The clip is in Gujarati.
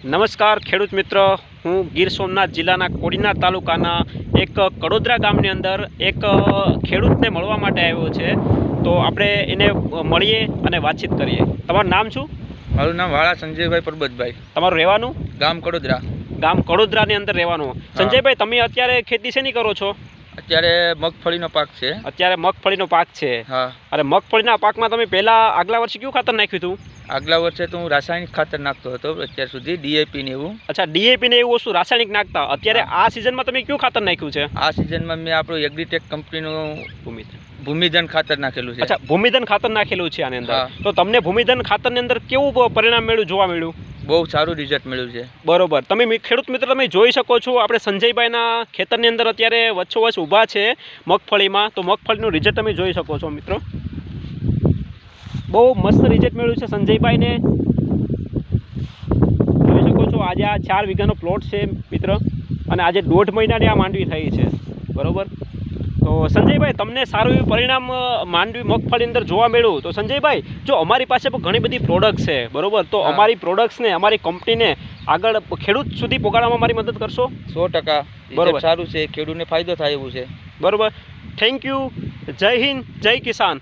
નમસ્કાર ખેડૂત મિત્ર, હું ગીર સોમનાથ જિલ્લાના કોડીનાર તાલુકાના એક કડોદરા ગામની અંદર એક ખેડૂતને મળવા માટે આવ્યો છે. તો આપણે એને મળીએ અને વાતચીત કરીએ. તમારું નામ શું? મારું નામ વાળા સંજયભાઈ પરબતભાઈ. તમારું રહેવાનું? ગામ કડોદરા. ગામ કડોદરાની અંદર રહેવાનું. સંજયભાઈ, તમે અત્યારે ખેતી શેની કરો છો? અત્યારે મગફળીનો પાક છે. અત્યારે મગફળીનો પાક છે. હા. અને મગફળીના પાકમાં તમે પહેલાં આગલા વર્ષે કયું ખાતર નાખ્યું હતું? આગલા વર્ષે તો હું રાસાયણિક ખાતર નાખતો હતો અત્યાર સુધી, ડીએપી ને એવું. અચ્છા, ડીએપી ને એવું વસ્તુ રાસાયણિક નાખતા. અત્યારે આ સિઝનમાં તમે કયું ખાતર નાખ્યું છે? આ સિઝનમાં મેં આપણું એગ્રીટેક કંપનીનું ભૂમિધન ખાતર નાખેલું છે. અચ્છા, ભૂમિધન ખાતર નાખેલું છે આની અંદર. તો તમને ભૂમિધન ખાતરની અંદર કેવું પરિણામ મળ્યું, જોવા મળ્યું? બહુ સારું રિઝલ્ટ મળ્યું છે. બરોબર. તમે ખેડૂત મિત્ર તમે જોઈ શકો છો, આપણે સંજયભાઈના ખેતરની અંદર અત્યારે વચ્ચોવચ્ચ ઊભા છે મગફળીમાં. તો મગફળીનું રિઝલ્ટ તમે જોઈ શકો છો મિત્રો. બહુ મસ્ત રિઝલ્ટ મળ્યું છે સંજયભાઈને. જોઈ શકો છો, આજે આ 4 વીઘાનો પ્લોટ છે મિત્ર, અને આજે 1.5 મહિનાની આ માંડવી થઈ છે. બરોબર. તો સંજયભાઈ, તમને સારું એવું પરિણામ માંડવી મગફળી અંદર જોવા મળ્યું. તો સંજયભાઈ, જો અમારી પાસે પણ ઘણી બધી પ્રોડક્ટ્સ છે, બરોબર, તો અમારી પ્રોડક્ટ્સને, અમારી કંપનીને આગળ ખેડૂત સુધી પહોંચાડવામાં મારી મદદ કરશો? 100%. બરોબર, સારું છે, ખેડૂતને ફાયદો થાય એવું છે. બરોબર. Thank you. જય હિન્દ, જય કિસાન.